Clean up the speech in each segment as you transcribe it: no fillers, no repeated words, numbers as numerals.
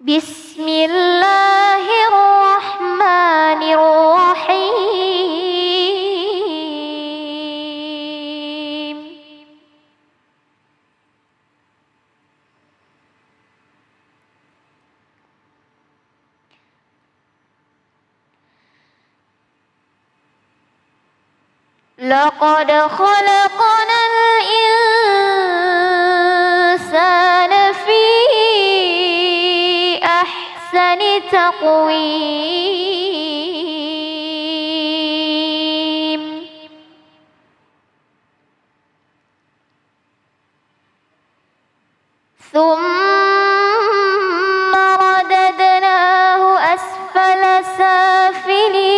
Bismillahirrahmanirrahim. Laqad khalaqnal insana fi ahsani taqwim. Thumma radadnahu asfala safilin.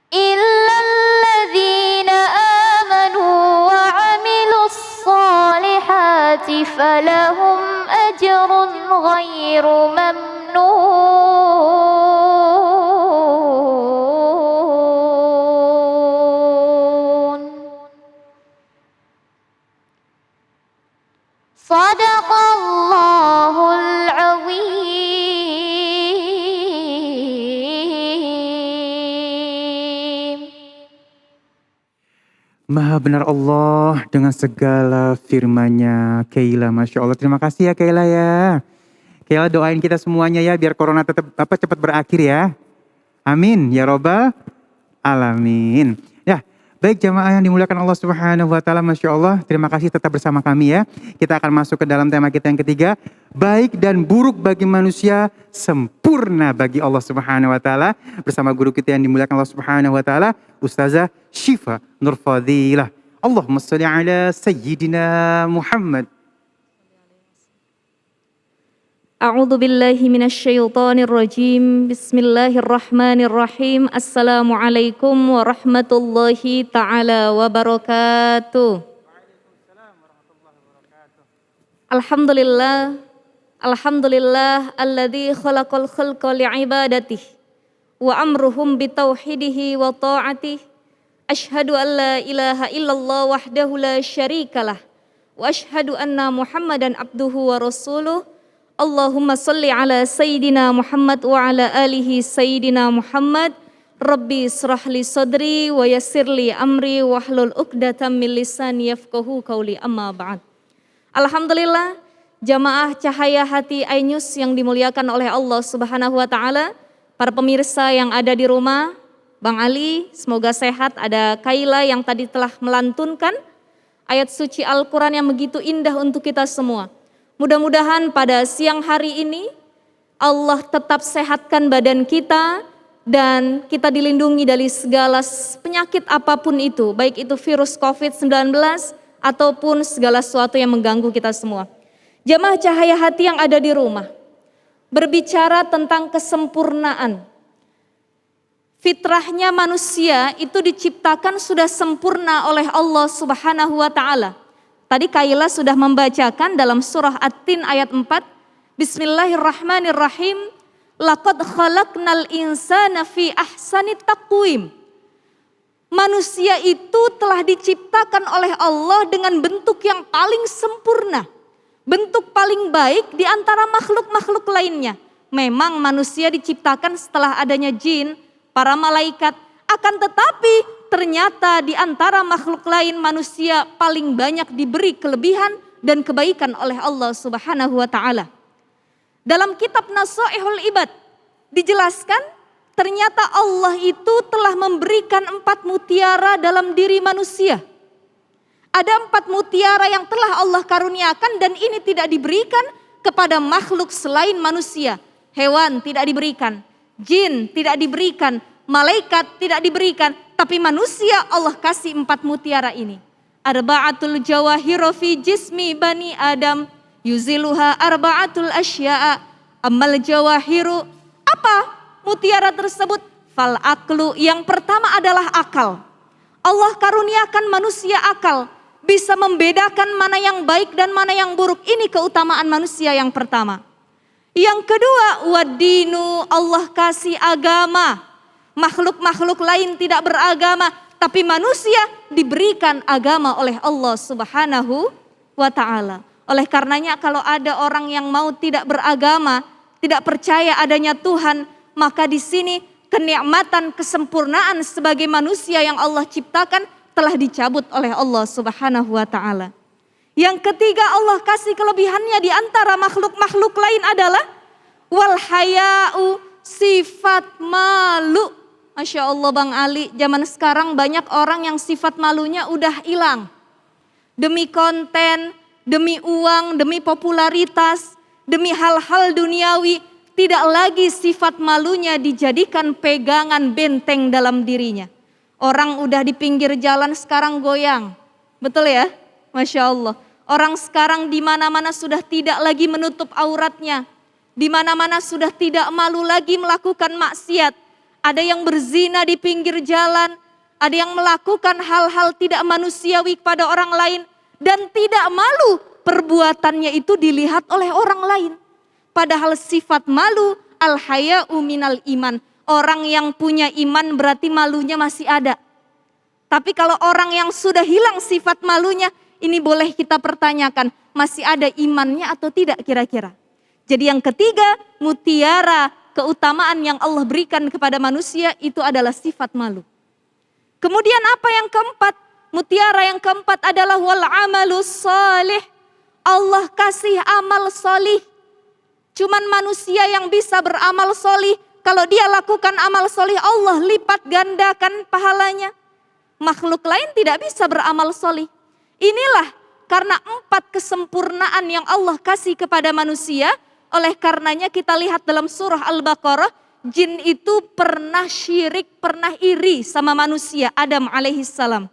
Illal ladzina amanu wa 'amilus solihati falahum ajrun ghairu mamnun. Shadaqallahul azim. Maha benar Allah dengan segala firman-Nya. Kaila, Masya Allah. Terima kasih ya Kaila ya. Kaila doain kita semuanya ya biar corona tetap cepat berakhir ya. Amin ya robbal alamin. Ya, baik jamaah yang dimuliakan Allah Subhanahu wa taala, Masya Allah. Terima kasih tetap bersama kami ya. Kita akan masuk ke dalam tema kita yang ketiga, baik dan buruk bagi manusia, sempurna bagi Allah Subhanahu wa taala, bersama guru kita yang dimuliakan Allah Subhanahu wa taala, Ustazah Syifa Nur Fadilah. Allahumma shalli ala sayyidina Muhammad. A'udzu billahi minasyaitonir rajim. Bismillahirrahmanirrahim. Assalamualaikum warahmatullahi taala wabarakatuh. Alhamdulillah alladzi khalaqal khalqa li'ibadatihi wa amruhum bitauhidihi wa ta'atihi. Asyhadu an la ilaha illallah wahdahu la syarikalah wa asyhadu anna Muhammadan abduhu wa rasuluh. Allahumma salli ala Sayyidina Muhammad wa ala alihi Sayyidina Muhammad. Rabbi israh li sadri wa yassir li amri wahlul uqdatam min lisani yafqahu qawli, amma ba'd. Alhamdulillah, jamaah Cahaya Hati iNews yang dimuliakan oleh Allah Subhanahu wa taala, para pemirsa yang ada di rumah, Bang Ali semoga sehat, ada Kaila yang tadi telah melantunkan ayat suci Al-Quran yang begitu indah untuk kita semua. Mudah-mudahan pada siang hari ini Allah tetap sehatkan badan kita dan kita dilindungi dari segala penyakit apapun itu, baik itu virus COVID-19 ataupun segala sesuatu yang mengganggu kita semua. Jamaah Cahaya Hati yang ada di rumah, berbicara tentang kesempurnaan. Fitrahnya manusia itu diciptakan sudah sempurna oleh Allah Subhanahu wa taala. Tadi Kaila sudah membacakan dalam surah At-Tin ayat 4. Bismillahirrahmanirrahim. Laqad khalaqnal insana fi ahsani taqwim. Manusia itu telah diciptakan oleh Allah dengan bentuk yang paling sempurna. Bentuk paling baik di antara makhluk-makhluk lainnya. Memang manusia diciptakan setelah adanya jin, para malaikat. Akan tetapi ternyata di antara makhluk lain manusia paling banyak diberi kelebihan dan kebaikan oleh Allah Subhanahu wa taala. Dalam kitab Nasaihul Ibad dijelaskan ternyata Allah itu telah memberikan 4 mutiara dalam diri manusia. Ada 4 mutiara yang telah Allah karuniakan dan ini tidak diberikan kepada makhluk selain manusia. Hewan tidak diberikan, jin tidak diberikan, malaikat tidak diberikan, tapi manusia Allah kasih 4 mutiara ini. Arba'atul jawahiru fi jismi bani Adam yuziluha arba'atul asya'a ammal jawahiru. Apa mutiara tersebut? Fal aklu, yang pertama adalah akal. Allah karuniakan manusia akal, bisa membedakan mana yang baik dan mana yang buruk. Ini keutamaan manusia yang pertama. Yang kedua, wadinu, Allah kasih agama. Makhluk-makhluk lain tidak beragama, Tapi manusia diberikan agama oleh Allah Subhanahu wa ta'ala. Oleh karenanya kalau ada orang yang mau tidak beragama, tidak percaya adanya Tuhan, maka di sini kenikmatan kesempurnaan sebagai manusia yang Allah ciptakan telah dicabut oleh Allah Subhanahu wa ta'ala. Yang ketiga, Allah kasih kelebihannya di antara makhluk-makhluk lain adalah wal haya'u, sifat malu. Masya Allah Bang Ali, zaman sekarang banyak orang yang sifat malunya udah hilang. Demi konten, demi uang, demi popularitas, demi hal-hal duniawi, tidak lagi sifat malunya dijadikan pegangan benteng dalam dirinya. Orang udah di pinggir jalan sekarang goyang. Betul ya? Masya Allah. Orang sekarang di mana-mana sudah tidak lagi menutup auratnya. Di mana-mana sudah tidak malu lagi melakukan maksiat. Ada yang berzina di pinggir jalan. Ada yang melakukan hal-hal tidak manusiawi kepada orang lain. Dan tidak malu perbuatannya itu dilihat oleh orang lain. Padahal sifat malu al-haya'u minal iman. Orang yang punya iman berarti malunya masih ada. Tapi kalau orang yang sudah hilang sifat malunya, ini boleh kita pertanyakan, masih ada imannya atau tidak kira-kira? Jadi yang ketiga, mutiara keutamaan yang Allah berikan kepada manusia itu adalah sifat malu. Kemudian apa yang keempat? Mutiara yang keempat adalah wal amalus salih. Allah kasih amal solih. Cuman manusia yang bisa beramal solih. Kalau dia lakukan amal solih, Allah lipat gandakan pahalanya. Makhluk lain tidak bisa beramal solih. Inilah karena 4 kesempurnaan yang Allah kasih kepada manusia. Oleh karenanya kita lihat dalam surah Al-Baqarah. Jin itu pernah syirik, pernah iri sama manusia Adam alaihissalam.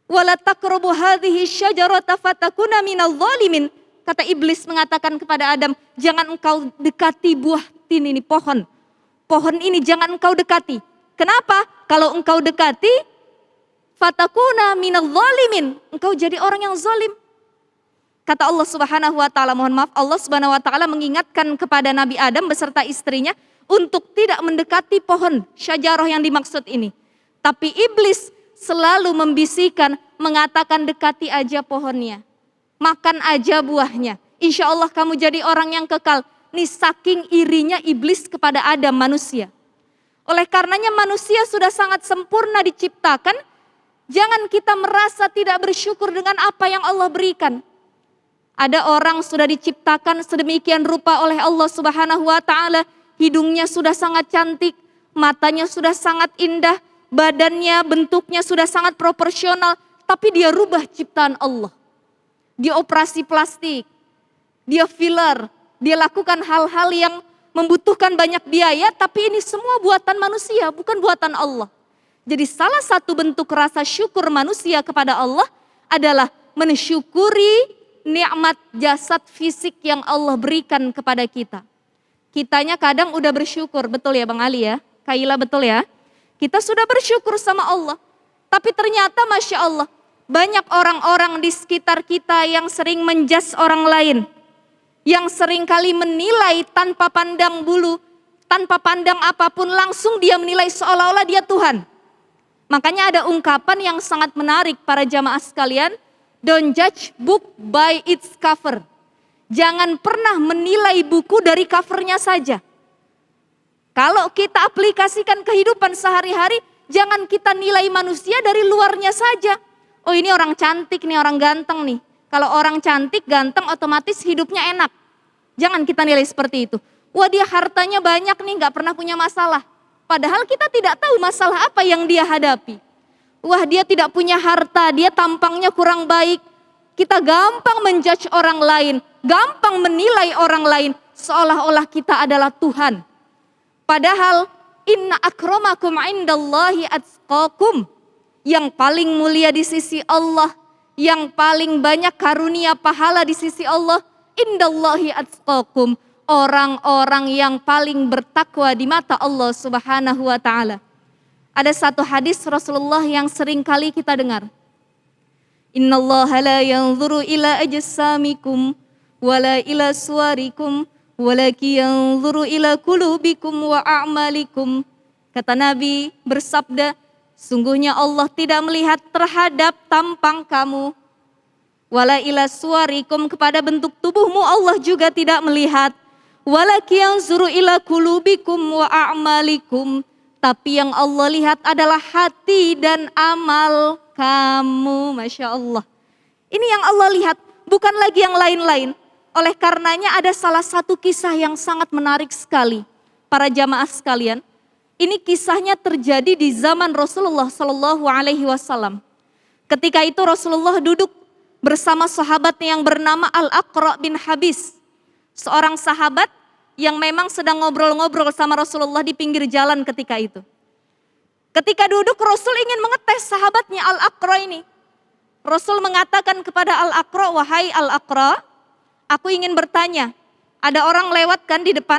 Wala taqrabu hadhihi syajarata fatakuna minal zalimin. Kata iblis mengatakan kepada Adam, jangan engkau dekati buah ini pohon. Pohon ini jangan engkau dekati. Kenapa? Kalau engkau dekati, fatakuna minal zalimin. Engkau jadi orang yang zalim. Kata Allah Subhanahu wa ta'ala, mohon maaf, Allah Subhanahu wa ta'ala mengingatkan kepada Nabi Adam beserta istrinya untuk tidak mendekati pohon syajarah yang dimaksud ini. Tapi iblis selalu membisikkan, mengatakan dekati aja pohonnya. Makan aja buahnya. Insya Allah kamu jadi orang yang kekal. Nih saking irinya iblis kepada Adam manusia. Oleh karenanya manusia sudah sangat sempurna diciptakan. Jangan kita merasa tidak bersyukur dengan apa yang Allah berikan. Ada orang sudah diciptakan sedemikian rupa oleh Allah Subhanahu wa ta'ala. Hidungnya sudah sangat cantik, matanya sudah sangat indah, badannya, bentuknya sudah sangat proporsional. Tapi dia rubah ciptaan Allah. Dia operasi plastik, dia filler, dia lakukan hal-hal yang membutuhkan banyak biaya. Tapi ini semua buatan manusia, bukan buatan Allah. Jadi salah satu bentuk rasa syukur manusia kepada Allah adalah mensyukuri nikmat jasad fisik yang Allah berikan kepada kita. Kitanya kadang udah bersyukur, betul ya Bang Ali ya? Kaila betul ya? Kita sudah bersyukur sama Allah. Tapi ternyata Masya Allah, banyak orang-orang di sekitar kita yang sering menjas orang lain. Yang sering kali menilai tanpa pandang bulu, tanpa pandang apapun, langsung dia menilai seolah-olah dia Tuhan. Makanya ada ungkapan yang sangat menarik para jamaah sekalian. Don't judge book by its cover. Jangan pernah menilai buku dari covernya saja. Kalau kita aplikasikan kehidupan sehari-hari, jangan kita nilai manusia dari luarnya saja. Oh ini orang cantik, nih orang ganteng nih. Kalau orang cantik, ganteng otomatis hidupnya enak. Jangan kita nilai seperti itu. Wah dia hartanya banyak nih, gak pernah punya masalah. Padahal kita tidak tahu masalah apa yang dia hadapi. Wah dia tidak punya harta, dia tampangnya kurang baik. Kita gampang menjudge orang lain, gampang menilai orang lain seolah-olah kita adalah Tuhan. Padahal inna akramakum indallahi atqakum. Yang paling mulia di sisi Allah, yang paling banyak karunia pahala di sisi Allah, indallahi atqakum. Orang-orang yang paling bertakwa di mata Allah Subhanahu wa ta'ala. Ada satu hadis Rasulullah yang sering kali kita dengar. Innallaha la yanzuru ila ajsamikum wala ila suwarikum walakin yanzuru ila qulubikum wa a'malikum. Kata Nabi bersabda, sungguhnya Allah tidak melihat terhadap tampang kamu. Wala ila suwarikum, kepada bentuk tubuhmu Allah juga tidak melihat. Walaki yanzuru ila kulubikum wa a'malikum. Tapi yang Allah lihat adalah hati dan amal kamu. Masya Allah. Ini yang Allah lihat, bukan lagi yang lain-lain. Oleh karenanya ada salah satu kisah yang sangat menarik sekali. Para jamaah sekalian, ini kisahnya terjadi di zaman Rasulullah Sallallahu Alaihi Wasallam. Ketika itu Rasulullah duduk bersama sahabatnya yang bernama Al-Aqra bin Habis. Seorang sahabat yang memang sedang ngobrol-ngobrol sama Rasulullah di pinggir jalan ketika itu. Ketika duduk, Rasul ingin mengetes sahabatnya Al-Aqra ini. Rasul mengatakan kepada Al-Aqra, wahai Al-Aqra, aku ingin bertanya, ada orang lewat kan di depan?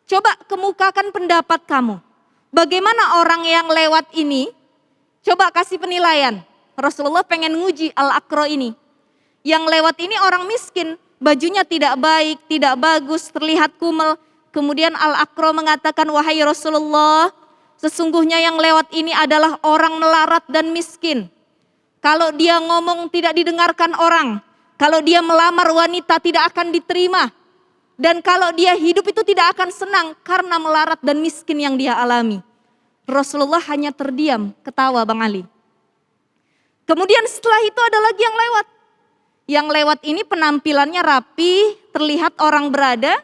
Coba kemukakan pendapat kamu. Bagaimana orang yang lewat ini? Coba kasih penilaian. Rasulullah pengen nguji Al-Aqra ini. Yang lewat ini orang miskin, bajunya tidak baik, tidak bagus, terlihat kumel. Kemudian Al-Aqra mengatakan, wahai Rasulullah, sesungguhnya yang lewat ini adalah orang melarat dan miskin. Kalau dia ngomong tidak didengarkan orang, kalau dia melamar wanita tidak akan diterima. Dan kalau dia hidup itu tidak akan senang karena melarat dan miskin yang dia alami. Rasulullah hanya terdiam, ketawa Bang Ali. Kemudian setelah itu ada lagi yang lewat. Yang lewat ini penampilannya rapi, terlihat orang berada.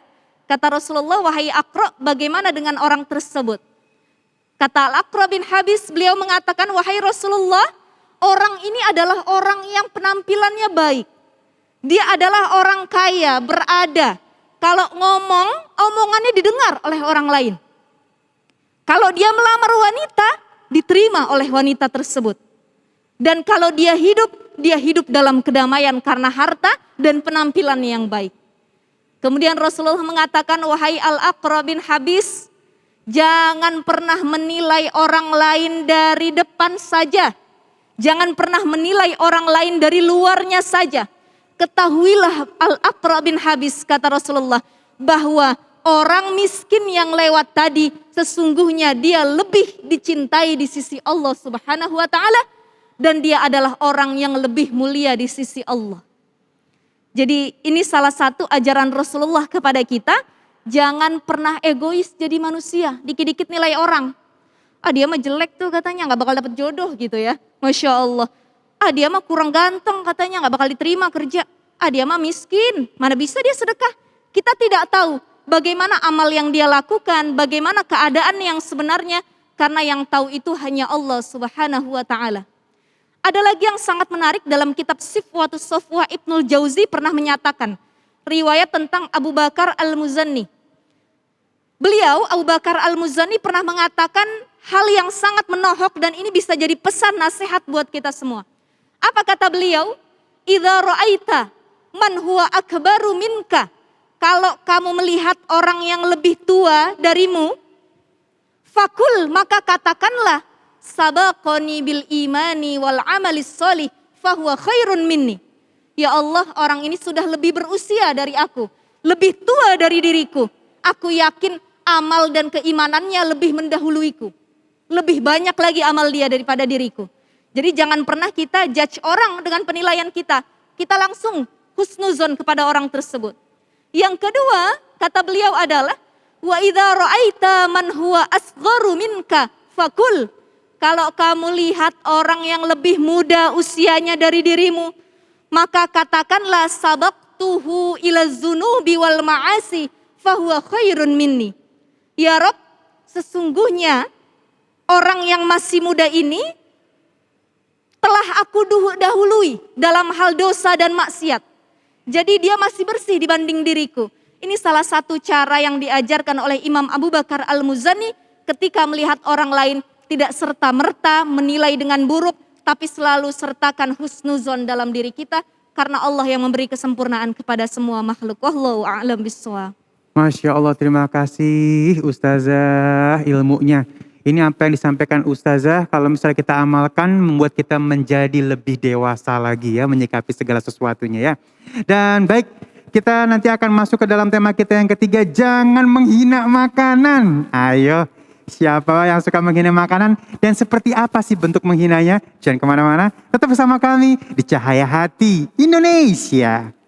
Kata Rasulullah, wahai Aqra, bagaimana dengan orang tersebut? Kata Al-Aqra bin Habis, beliau mengatakan, wahai Rasulullah, orang ini adalah orang yang penampilannya baik. Dia adalah orang kaya, berada. Kalau ngomong, omongannya didengar oleh orang lain. Kalau dia melamar wanita, diterima oleh wanita tersebut. Dan kalau dia hidup dalam kedamaian karena harta dan penampilan yang baik. Kemudian Rasulullah mengatakan, wahai Al-Aqra bin Habis, jangan pernah menilai orang lain dari depan saja. Jangan pernah menilai orang lain dari luarnya saja. Ketahuilah Al-Aqra bin Habis, kata Rasulullah, bahwa orang miskin yang lewat tadi sesungguhnya dia lebih dicintai di sisi Allah Subhanahu wa taala. Dan dia adalah orang yang lebih mulia di sisi Allah. Jadi ini salah satu ajaran Rasulullah kepada kita. Jangan pernah egois jadi manusia. Dikit-dikit nilai orang. Dia mah jelek tuh katanya, gak bakal dapet jodoh gitu ya. Masya Allah. Dia mah kurang ganteng katanya, gak bakal diterima kerja. Dia mah miskin, mana bisa dia sedekah. Kita tidak tahu bagaimana amal yang dia lakukan, bagaimana keadaan yang sebenarnya. Karena yang tahu itu hanya Allah Subhanahu wa ta'ala. Ada lagi yang sangat menarik dalam kitab Sifwatus Safwah, Ibnul Jauzi pernah menyatakan riwayat tentang Abu Bakar Al-Muzanni. Beliau, Abu Bakar Al-Muzanni pernah mengatakan hal yang sangat menohok dan ini bisa jadi pesan nasihat buat kita semua. Apa kata beliau? Idza ra'aita man huwa akbaru minka. Kalau kamu melihat orang yang lebih tua darimu, fakul, maka katakanlah, sabaqani bil imani wal amalis sholih fahuwa khairun minni. Ya Allah, orang ini sudah lebih berusia dari aku, lebih tua dari diriku. Aku yakin amal dan keimanannya lebih mendahuluiku. Lebih banyak lagi amal dia daripada diriku. Jadi jangan pernah kita judge orang dengan penilaian kita. Kita langsung husnuzon kepada orang tersebut. Yang kedua, kata beliau adalah, wa idza ra'aita man huwa asgharu minka fakul. Kalau kamu lihat orang yang lebih muda usianya dari dirimu, maka katakanlah sabaqtuhu ila dzunubi wal ma'asi fahuwa khairun minni. Ya Rabb, sesungguhnya orang yang masih muda ini telah aku dahului dalam hal dosa dan maksiat. Jadi dia masih bersih dibanding diriku. Ini salah satu cara yang diajarkan oleh Imam Abu Bakar Al-Muzanni ketika melihat orang lain. Tidak serta-merta menilai dengan buruk, tapi selalu sertakan husnuzon dalam diri kita. Karena Allah yang memberi kesempurnaan kepada semua makhluk. Wallahu a'lam bishawab. Masya Allah, terima kasih Ustazah ilmunya. Ini apa yang disampaikan Ustazah, kalau misalnya kita amalkan membuat kita menjadi lebih dewasa lagi ya, menyikapi segala sesuatunya ya. Dan baik, kita nanti akan masuk ke dalam tema kita yang ketiga, jangan menghina makanan. Ayo. Siapa yang suka menghina makanan dan seperti apa sih bentuk menghinanya? Jangan kemana-mana, tetap bersama kami di Cahaya Hati Indonesia.